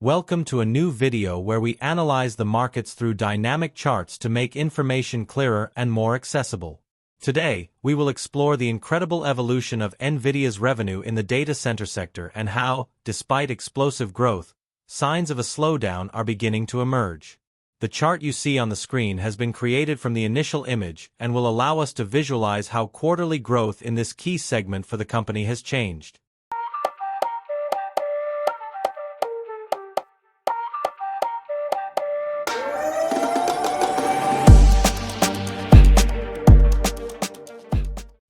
Welcome to a new video where we analyze the markets through dynamic charts to make information clearer and more accessible. Today, we will explore the incredible evolution of Nvidia's revenue in the data center sector and how, despite explosive growth, signs of a slowdown are beginning to emerge. The chart you see on the screen has been created from the initial image and will allow us to visualize how quarterly growth in this key segment for the company has changed.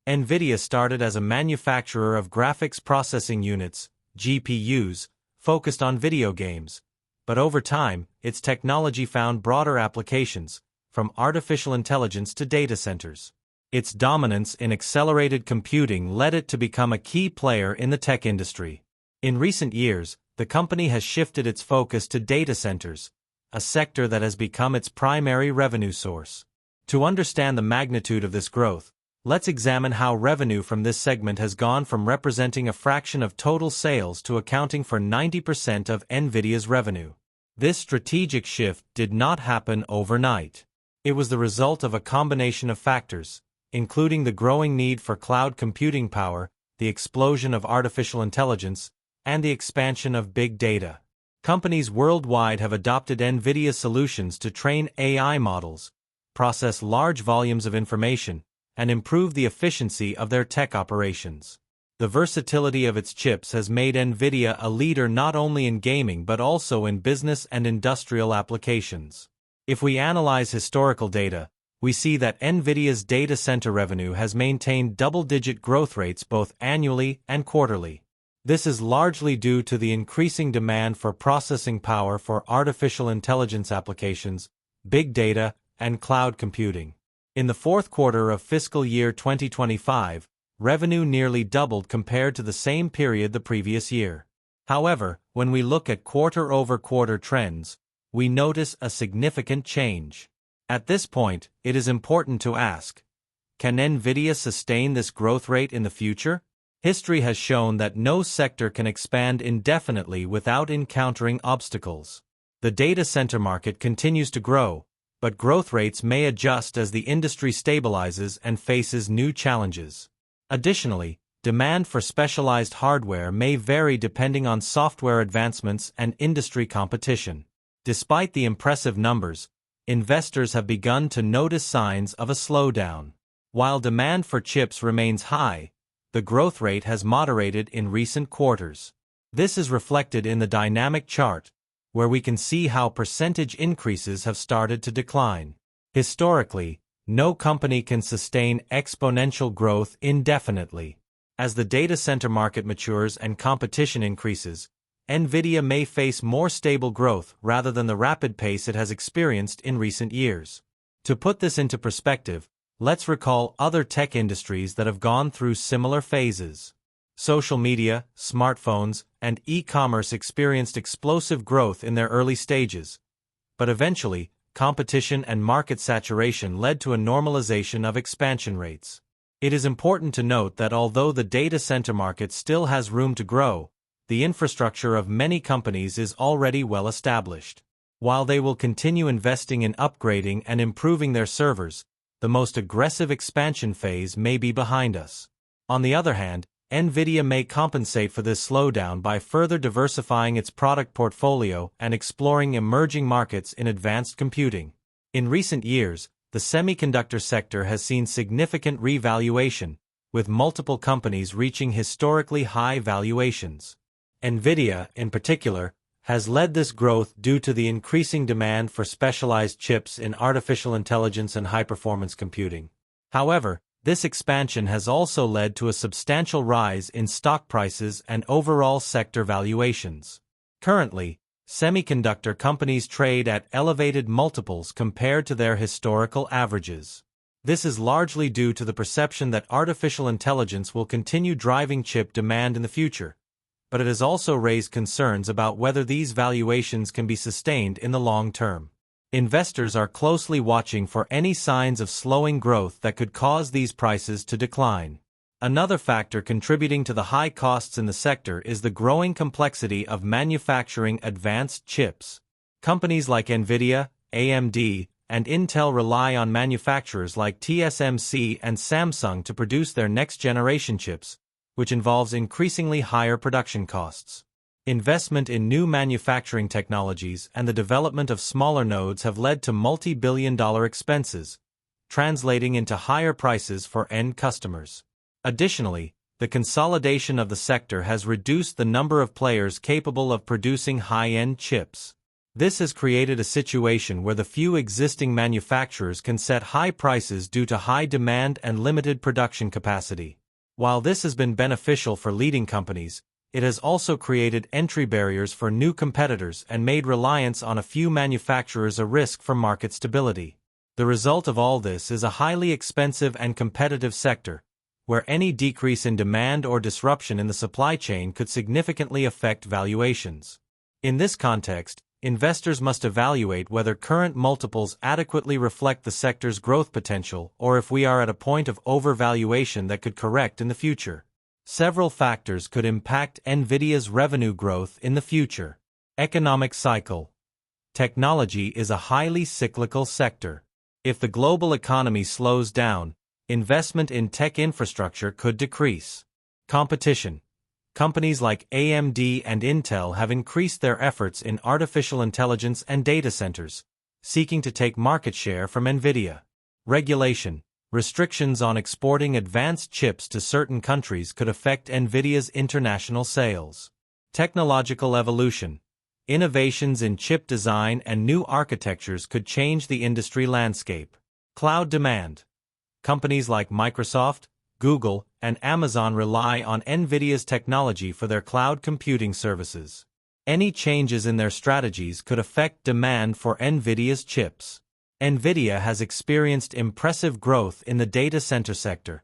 Nvidia started as a manufacturer of graphics processing units, GPUs, focused on video games. But over time, its technology found broader applications, from artificial intelligence to data centers. Its dominance in accelerated computing led it to become a key player in the tech industry. In recent years, the company has shifted its focus to data centers, a sector that has become its primary revenue source. To understand the magnitude of this growth, let's examine how revenue from this segment has gone from representing a fraction of total sales to accounting for 90% of Nvidia's revenue. This strategic shift did not happen overnight. It was the result of a combination of factors, including the growing need for cloud computing power, the explosion of artificial intelligence, and the expansion of big data. Companies worldwide have adopted Nvidia solutions to train AI models, process large volumes of information, and improve the efficiency of their tech operations. The versatility of its chips has made Nvidia a leader not only in gaming but also in business and industrial applications. If we analyze historical data, we see that Nvidia's data center revenue has maintained double-digit growth rates both annually and quarterly. This is largely due to the increasing demand for processing power for artificial intelligence applications, big data, and cloud computing. In the fourth quarter of fiscal year 2025, revenue nearly doubled compared to the same period the previous year. However, when we look at quarter-over-quarter trends, we notice a significant change. At this point, it is important to ask, can Nvidia sustain this growth rate in the future? History has shown that no sector can expand indefinitely without encountering obstacles. The data center market continues to grow, but growth rates may adjust as the industry stabilizes and faces new challenges. Additionally, demand for specialized hardware may vary depending on software advancements and industry competition. Despite the impressive numbers, investors have begun to notice signs of a slowdown. While demand for chips remains high, the growth rate has moderated in recent quarters. This is reflected in the dynamic chart, where we can see how percentage increases have started to decline. Historically, no company can sustain exponential growth indefinitely. As the data center market matures and competition increases, Nvidia may face more stable growth rather than the rapid pace it has experienced in recent years. To put this into perspective, let's recall other tech industries that have gone through similar phases. Social media, smartphones, and e-commerce experienced explosive growth in their early stages. But eventually, competition and market saturation led to a normalization of expansion rates. It is important to note that although the data center market still has room to grow, the infrastructure of many companies is already well established. While they will continue investing in upgrading and improving their servers, the most aggressive expansion phase may be behind us. On the other hand, Nvidia may compensate for this slowdown by further diversifying its product portfolio and exploring emerging markets in advanced computing. In recent years, the semiconductor sector has seen significant revaluation, with multiple companies reaching historically high valuations. Nvidia, in particular, has led this growth due to the increasing demand for specialized chips in artificial intelligence and high-performance computing. However, this expansion has also led to a substantial rise in stock prices and overall sector valuations. Currently, semiconductor companies trade at elevated multiples compared to their historical averages. This is largely due to the perception that artificial intelligence will continue driving chip demand in the future, but it has also raised concerns about whether these valuations can be sustained in the long term. Investors are closely watching for any signs of slowing growth that could cause these prices to decline. Another factor contributing to the high costs in the sector is the growing complexity of manufacturing advanced chips. Companies like Nvidia, AMD, and Intel rely on manufacturers like TSMC and Samsung to produce their next-generation chips, which involves increasingly higher production costs. Investment in new manufacturing technologies and the development of smaller nodes have led to multi-billion-dollar expenses, translating into higher prices for end customers. Additionally, the consolidation of the sector has reduced the number of players capable of producing high-end chips. This has created a situation where the few existing manufacturers can set high prices due to high demand and limited production capacity. While this has been beneficial for leading companies, it has also created entry barriers for new competitors and made reliance on a few manufacturers a risk for market stability. The result of all this is a highly expensive and competitive sector, where any decrease in demand or disruption in the supply chain could significantly affect valuations. In this context, investors must evaluate whether current multiples adequately reflect the sector's growth potential or if we are at a point of overvaluation that could correct in the future. Several factors could impact Nvidia's revenue growth in the future. Economic cycle. Technology is a highly cyclical sector. If the global economy slows down, investment in tech infrastructure could decrease. Competition. Companies like AMD and Intel have increased their efforts in artificial intelligence and data centers, seeking to take market share from Nvidia. Regulation. Restrictions on exporting advanced chips to certain countries could affect Nvidia's international sales. Technological evolution. Innovations in chip design and new architectures could change the industry landscape. Cloud demand. Companies like Microsoft, Google, and Amazon rely on Nvidia's technology for their cloud computing services. Any changes in their strategies could affect demand for Nvidia's chips. Nvidia has experienced impressive growth in the data center sector,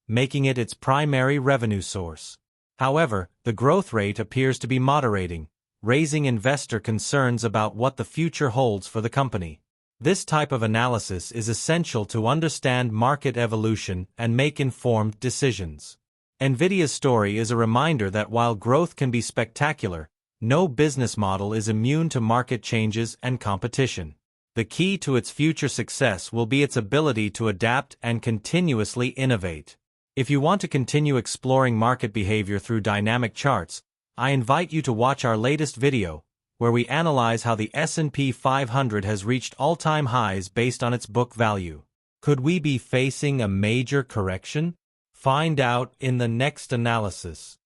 making it its primary revenue source. However, the growth rate appears to be moderating, raising investor concerns about what the future holds for the company. This type of analysis is essential to understand market evolution and make informed decisions. Nvidia's story is a reminder that while growth can be spectacular, no business model is immune to market changes and competition. The key to its future success will be its ability to adapt and continuously innovate. If you want to continue exploring market behavior through dynamic charts, I invite you to watch our latest video, where we analyze how the S&P 500 has reached all-time highs based on its book value. Could we be facing a major correction? Find out in the next analysis.